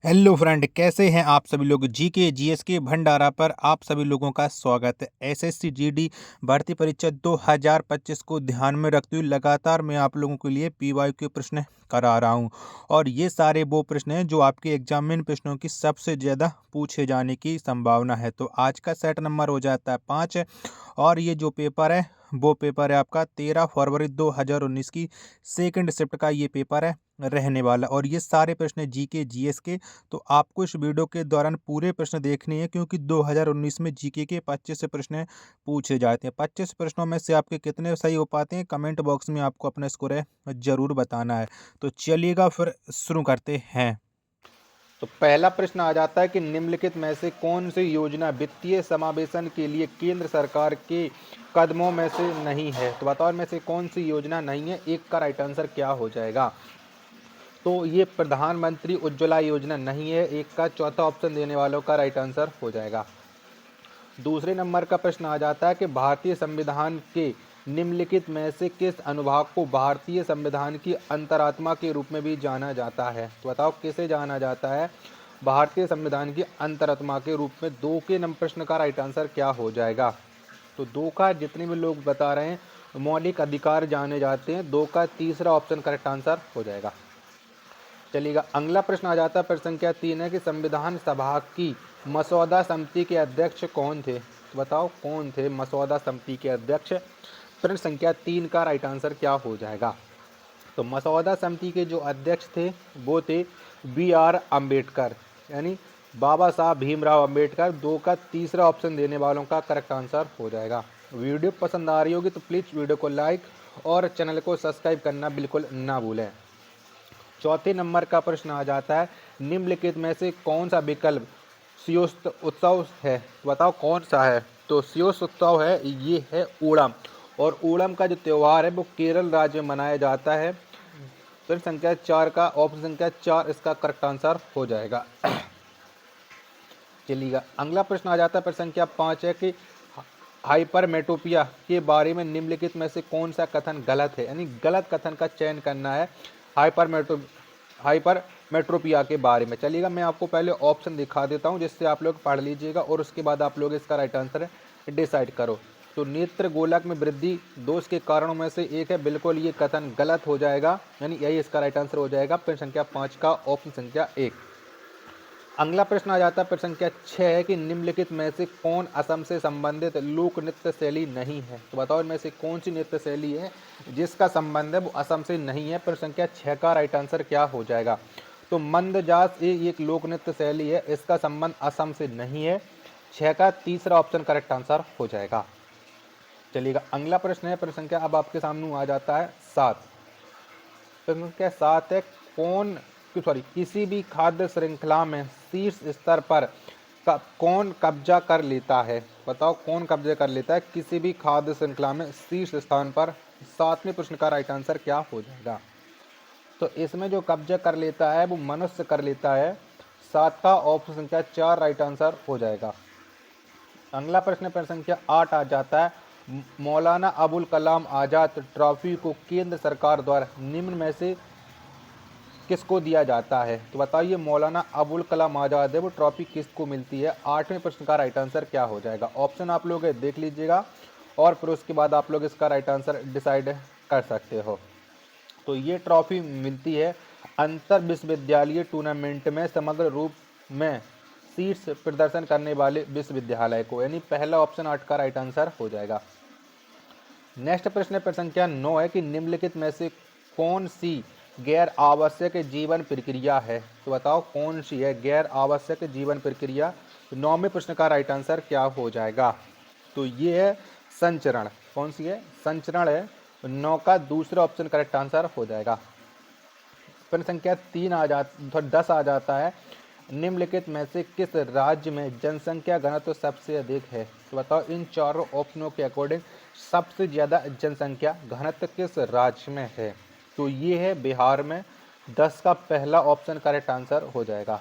Hello friend, कैसे हैं आप सभी लोग। जीके जीएस के भंडारा पर आप सभी लोगों का स्वागत है। एसएससी जीडी भर्ती परीक्षा 2025 को ध्यान में रखते हुए लगातार मैं आप लोगों के लिए पीवाई के प्रश्न करा रहा हूं, और ये सारे वो प्रश्न हैं जो आपके एग्जाम में प्रश्नों की सबसे ज़्यादा पूछे जाने की संभावना है। तो आज का सेट नंबर हो जाता है 5, और ये जो पेपर है वो पेपर है आपका 13 फरवरी 2019 की सेकंड शिफ्ट का ये पेपर है रहने वाला। और ये सारे प्रश्न जीके जीएस के, तो आपको इस वीडियो के दौरान पूरे प्रश्न देखने हैं, क्योंकि 2019 में जीके के 25 प्रश्न पूछे जाते हैं। 25 प्रश्नों में से आपके कितने सही हो पाते हैं, कमेंट बॉक्स में आपको अपना स्कोर है जरूर बताना है। तो चलिएगा फिर शुरू करते हैं। तो पहला प्रश्न आ जाता है कि निम्नलिखित में से कौन सी योजना वित्तीय समावेशन के लिए केंद्र सरकार के कदमों में से नहीं है। तो बताओ इनमें से कौन सी योजना नहीं है, एक का राइट आंसर क्या हो जाएगा। तो ये प्रधानमंत्री उज्ज्वला योजना नहीं है, एक का चौथा ऑप्शन देने वालों का राइट आंसर हो जाएगा। दूसरे नंबर का प्रश्न आ जाता है कि भारतीय संविधान के निम्नलिखित में से किस अनुभाग को भारतीय संविधान की अंतरात्मा के रूप में भी जाना जाता है। तो बताओ किसे जाना जाता है भारतीय संविधान की अंतरात्मा के रूप में। दो के नंबर प्रश्न का राइट आंसर क्या हो जाएगा। तो दो का जितने भी लोग बता रहे हैं मौलिक अधिकार जाने जाते हैं, दो का तीसरा ऑप्शन करेक्ट आंसर हो जाएगा। चलिएगा अगला प्रश्न आ जाता है प्रश्न संख्या 3 है कि संविधान सभा की मसौदा समिति के अध्यक्ष कौन थे। तो बताओ कौन थे मसौदा समिति के अध्यक्ष। प्रश्न संख्या 3 का राइट आंसर क्या हो जाएगा। तो मसौदा समिति के जो अध्यक्ष थे वो थे B.R. अम्बेडकर, यानी बाबा साहब भीमराव अम्बेडकर। दो का तीसरा ऑप्शन देने वालों का करेक्ट आंसर हो जाएगा। वीडियो पसंद आ रही होगी तो प्लीज़ वीडियो को लाइक और चैनल को सब्सक्राइब करना बिल्कुल ना भूलें। चौथे नंबर का प्रश्न आ जाता है निम्नलिखित में से कौन सा विकल्प सियोस्त उत्सव है। बताओ कौन सा है। तो सियोस्त उत्सव है, ये है ओणम, और ओणम का जो त्यौहार है वो केरल राज्य में मनाया जाता है। प्रश्न संख्या 4 का ऑप्शन संख्या 4 इसका करेक्ट आंसर हो जाएगा। चलिएगा अगला प्रश्न आ जाता है प्रश्न संख्या 5 है कि हाइपरमेट्रोपिया के बारे में निम्नलिखित में से कौन सा कथन गलत है, यानी गलत कथन का चयन करना है हाइपरमेट्रोपिया के बारे में। चलिएगा मैं आपको पहले ऑप्शन दिखा देता हूं जिससे आप लोग पढ़ लीजिएगा और उसके बाद आप लोग इसका राइट आंसर डिसाइड करो। तो नेत्र गोलक में वृद्धि दोष के कारणों में से एक है, बिल्कुल ये कथन गलत हो जाएगा, यानी यही इसका राइट आंसर हो जाएगा प्रश्न संख्या 5 का ऑप्शन संख्या 1। अगला प्रश्न आ जाता है प्रश्न संख्या 6 है कि निम्नलिखित में से कौन असम से संबंधित लोक नृत्य शैली नहीं है। तो बताओ इनमें से कौन सी नृत्य शैली है जिसका संबंध है वो असम से नहीं है। प्रश्न संख्या 6 का राइट आंसर क्या हो जाएगा। तो मंदजास ये एक लोक नृत्य शैली है, इसका संबंध असम से नहीं है। 6 का तीसरा ऑप्शन करेक्ट आंसर हो जाएगा। चलिएगा अगला प्रश्न है प्रश्न संख्या अब आपके सामने आ जाता है 7। प्रश्न संख्या 7 है किसी भी खाद्य श्रृंखला में शीर्ष स्तर पर कौन कब्जा कर लेता है। बताओ कौन कब्जा कर लेता है किसी भी खाद्य श्रृंखला में शीर्ष स्थान पर। 7वें प्रश्न का राइट आंसर क्या हो जाएगा। तो इसमें जो कब्जा कर लेता है वो मनुष्य कर लेता है। 7 का ऑप्शन संख्या 4 राइट आंसर हो जाएगा। अगला प्रश्न प्रश्न संख्या 8 आ जाता है मौलाना अबुल कलाम आज़ाद ट्रॉफी को केंद्र सरकार द्वारा निम्न में से किसको दिया जाता है। तो बताइए मौलाना अबुल कलाम आज़ाद है वो ट्रॉफी किसको मिलती है। 8वें प्रश्न का राइट आंसर क्या हो जाएगा। ऑप्शन आप लोग देख लीजिएगा और फिर उसके बाद आप लोग इसका राइट आंसर डिसाइड कर सकते हो। तो ये ट्रॉफी मिलती है अंतर विश्वविद्यालय टूर्नामेंट में समग्र रूप में शीर्ष प्रदर्शन करने वाले विश्वविद्यालय को, यानी पहला ऑप्शन 8 का राइट आंसर हो जाएगा। नेक्स्ट प्रश्न प्रश्न संख्या 9 है कि निम्नलिखित में से कौन सी गैर आवश्यक जीवन प्रक्रिया है। तो बताओ कौन सी है गैर आवश्यक जीवन प्रक्रिया। 9वें प्रश्न का राइट आंसर क्या हो जाएगा। तो ये है संचरण। कौन सी है, संचरण है। 9 का दूसरा ऑप्शन करेक्ट आंसर हो जाएगा। प्रश्न संख्या 10 आ जाता है निम्नलिखित में से किस राज्य में जनसंख्या घनत्व सबसे अधिक है। तो बताओ इन चारों ऑप्शनों के अकॉर्डिंग सबसे ज़्यादा जनसंख्या घनत्व किस राज्य में है। तो ये है बिहार में। 10 का पहला ऑप्शन करेक्ट आंसर हो जाएगा।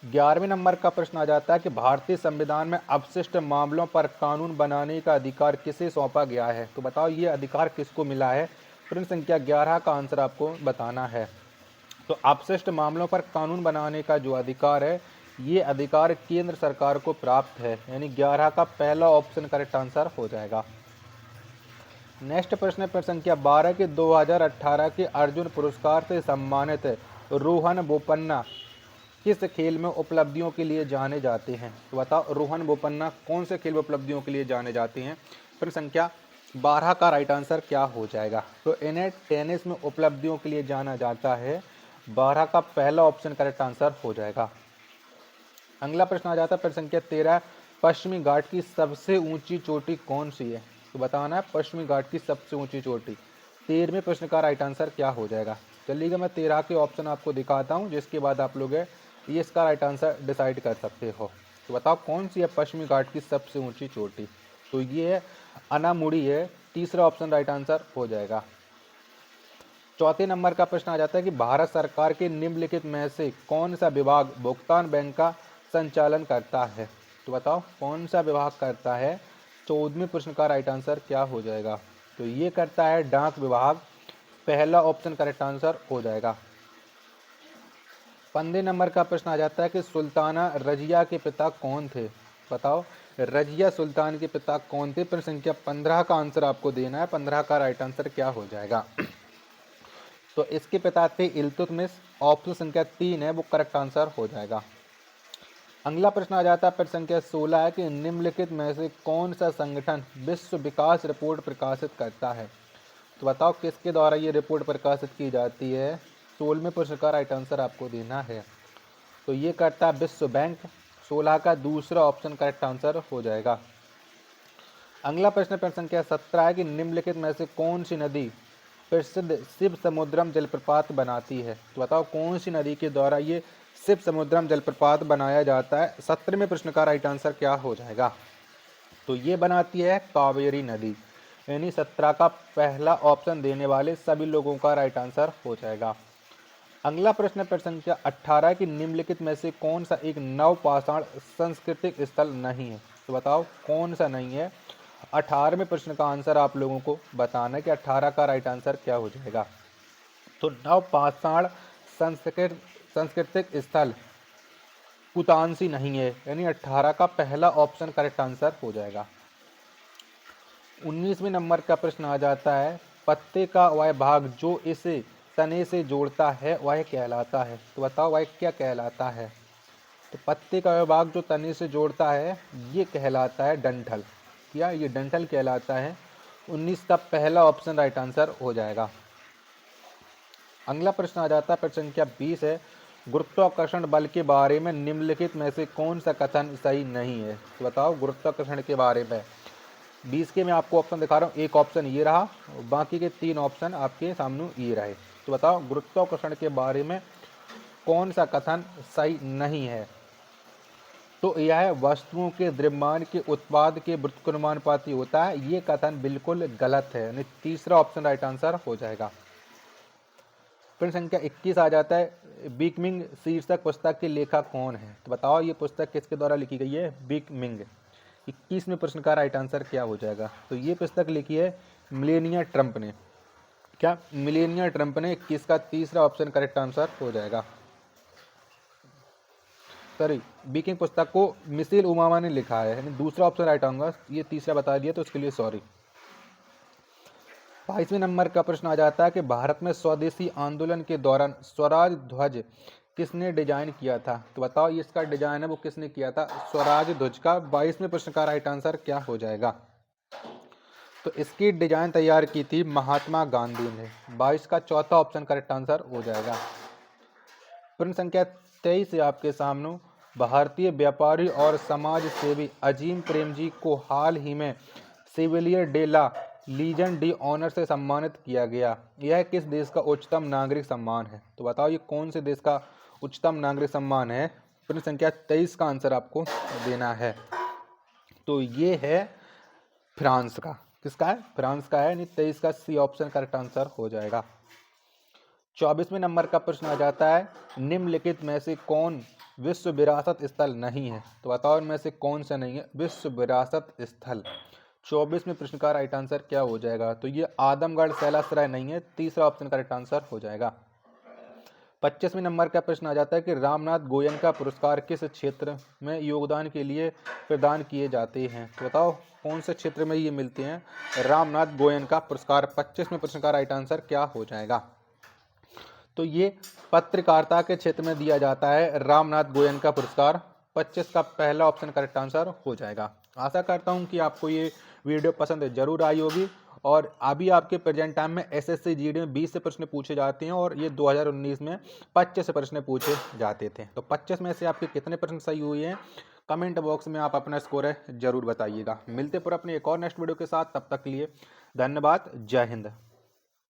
11वें नंबर का प्रश्न आ जाता है कि भारतीय संविधान में अपशिष्ट मामलों पर कानून बनाने का अधिकार किसे सौंपा गया है। तो बताओ ये अधिकार किसको मिला है। प्रश्न संख्या 11 का आंसर आपको बताना है। तो अपशिष्ट मामलों पर कानून बनाने का जो अधिकार है, ये अधिकार केंद्र सरकार को प्राप्त है, यानी 11 का पहला ऑप्शन करेक्ट आंसर हो जाएगा। नेक्स्ट प्रश्न है प्रश्न संख्या 12 के 2018 के अर्जुन पुरस्कार से सम्मानित रोहन बोपन्ना किस खेल में उपलब्धियों के लिए जाने जाते हैं? तो बताओ रोहन बोपन्ना कौन से खेल में उपलब्धियों के लिए जाने जाते हैं? प्रश्न संख्या 12 का राइट आंसर क्या हो जाएगा? तो इन्हें टेनिस में उपलब्धियों के लिए जाना जाता है। 12 का पहला ऑप्शन करेक्ट आंसर हो जाएगा। अगला प्रश्न आ जाता है प्रश्न संख्या 13, पश्चिमी घाट की सबसे ऊंची चोटी कौन सी है? तो बताना है पश्चिमी घाट की सबसे ऊंची चोटी। 13वें प्रश्न का राइट आंसर क्या हो जाएगा? चलिएगा मैं 13 के ऑप्शन आपको दिखाता हूँ, जिसके बाद आप लोग ये इसका राइट आंसर डिसाइड कर सकते हो। तो बताओ कौन सी है पश्चिमी घाट की सबसे ऊंची चोटी? तो ये है अनामुड़ी है। तीसरा ऑप्शन राइट आंसर हो जाएगा। चौथे नंबर का प्रश्न आ जाता है कि भारत सरकार के निम्नलिखित में से कौन सा विभाग भुगतान बैंक का संचालन करता है? तो बताओ कौन सा विभाग करता है? 14वें प्रश्न का राइट आंसर क्या हो जाएगा? तो ये करता है डाक विभाग। पहला ऑप्शन करेक्ट आंसर हो जाएगा। 15 नंबर का प्रश्न आ जाता है कि सुल्ताना रजिया के पिता कौन थे? बताओ रजिया सुल्तान के पिता कौन थे? प्रश्न संख्या 15 का आंसर आपको देना है। 15 का राइट आंसर क्या हो जाएगा? तो इसके पिता थे इल्तुतमिश। ऑप्शन संख्या 3 है वो करेक्ट आंसर हो जाएगा। अगला प्रश्न आ जाता है प्रश्न संख्या 16 है कि निम्नलिखित में से कौन सा संगठन विश्व विकास रिपोर्ट प्रकाशित करता है? तो बताओ किसके द्वारा ये रिपोर्ट प्रकाशित की जाती है? 16वें प्रश्न का राइट आंसर आपको देना है। तो ये करता है विश्व बैंक। 16 का दूसरा ऑप्शन करेक्ट आंसर हो जाएगा। अगला प्रश्न प्रश्न संख्या 17 है कि निम्नलिखित में से कौन सी नदी प्रसिद्ध शिव समुद्रम जलप्रपात बनाती है? तो बताओ कौन सी नदी के द्वारा ये शिव समुद्रम जलप्रपात बनाया जाता है? 17वें प्रश्न का राइट आंसर क्या हो जाएगा? तो ये बनाती है कावेरी नदी, यानी 17 का पहला ऑप्शन देने वाले सभी लोगों का राइट आंसर हो जाएगा। अगला प्रश्न प्रश्न संख्या 18 कि निम्नलिखित में से कौन सा एक नवपाषाण सांस्कृतिक स्थल नहीं है? तो बताओ कौन सा नहीं है? 18वें प्रश्न का आंसर आप लोगों को बताना है कि 18 का राइट आंसर क्या हो जाएगा। तो नवपाषाण सांस्कृतिक स्थल कुतांसी नहीं है, यानी 18 का पहला ऑप्शन करेक्ट आंसर हो जाएगा। 19वें नंबर का प्रश्न आ जाता है पत्ते का वह भाग जो इसे तने से जोड़ता है वह कहलाता है? तो बताओ वह क्या कहलाता है? तो पत्ते का वह भाग जो तने से जोड़ता है ये कहलाता है डंठल। क्या ये डंठल कहलाता है? 19 का पहला ऑप्शन राइट आंसर हो जाएगा। अगला प्रश्न आ जाता है प्रश्न संख्या 20 है, गुरुत्वाकर्षण बल के बारे में निम्नलिखित में से कौन सा कथन सही नहीं है? तो बताओ गुरुत्वाकर्षण के बारे में 20 के मैं आपको ऑप्शन दिखा रहा हूँ। एक ऑप्शन ये रहा, बाकी के 3 ऑप्शन आपके सामने ये रहे। तो बताओ गुरुत्वाकर्षण के बारे में कौन सा कथन सही नहीं है? तो यह वस्तुओं के द्रव्यमान के उत्पाद के व्युत्क्रमानुपाती होता है। ये कथन बिल्कुल गलत है, यानी तीसरा ऑप्शन राइट आंसर हो जाएगा। प्रश्न संख्या 21 आ जाता है बिकमिंग शीर्षक पुस्तक के लेखक कौन है? तो बताओ ये पुस्तक किसके द्वारा लिखी गई है? बिकमिंग। 21वें प्रश्न का राइट आंसर क्या हो जाएगा? तो ये पुस्तक लिखी है मिलेनिया ट्रंप ने। क्या मिलेनिया ट्रंप ने? 21 का तीसरा ऑप्शन करेक्ट आंसर हो जाएगा। सॉरी, बिकिंग पुस्तक को मिशेल ओबामा ने लिखा है, यानी दूसरा ऑप्शन राइट आऊंगा। ये तीसरा बता दिया तो उसके लिए सॉरी। 22वें नंबर का प्रश्न आ जाता है कि भारत में स्वदेशी आंदोलन के दौरान स्वराज ध्वज किसने डिजाइन किया था? तो बताओ ये इसका डिजाइन है वो किसने किया था? स्वराज ध्वज का 22वें प्रश्न का राइट आंसर क्या हो जाएगा? तो इसकी डिजाइन तैयार की थी महात्मा गांधी ने। 22 का चौथा ऑप्शन करेक्ट आंसर हो जाएगा। प्रश्न संख्या 23 है आपके सामने, भारतीय व्यापारी और समाज सेवी अजीम प्रेमजी को हाल ही में Chevalier de la Legion d'honneur से सम्मानित किया गया। यह किस देश का उच्चतम नागरिक सम्मान है? तो बताओ ये कौन से देश का उच्चतम नागरिक सम्मान है? प्रश्न संख्या 23 का आंसर आपको देना है। तो ये है फ्रांस का। किसका है? फ्रांस का है, यानी 23 का सी ऑप्शन करेक्ट आंसर हो जाएगा। 24वें नंबर का प्रश्न आ जाता है निम्नलिखित में से कौन विश्व विरासत स्थल नहीं है? तो बताओ इनमें से कौन सा नहीं है विश्व विरासत स्थल? 24वें प्रश्न का राइट आंसर क्या हो जाएगा? तो ये आदमगढ़ सैलासराय नहीं है। तीसरा ऑप्शन करेक्ट आंसर हो जाएगा। 25वें नंबर का प्रश्न आ जाता है कि रामनाथ गोयनका पुरस्कार किस क्षेत्र में योगदान के लिए प्रदान किए जाते हैं। तो बताओ कौन से क्षेत्र में ये मिलते हैं रामनाथ गोयनका पुरस्कार। 25वें प्रश्न का राइट आंसर क्या हो जाएगा। तो ये पत्रकारिता के क्षेत्र में दिया जाता है रामनाथ गोयनका पुरस्कार। 25 का पहला ऑप्शन करेक्ट आंसर हो जाएगा। आशा करता हूँ कि आपको ये वीडियो पसंद जरूर आई होगी। और अभी आपके प्रेजेंट टाइम में एसएससी जीडी में 20 से प्रश्न पूछे जाते हैं और ये 2019 में 25 से प्रश्न पूछे जाते थे। तो 25 में से आपके कितने प्रश्न सही हुए हैं कमेंट बॉक्स में आप अपना स्कोर है जरूर बताइएगा। मिलते पर अपने एक और नेक्स्ट वीडियो के साथ, तब तक के लिए धन्यवाद। जय हिंद।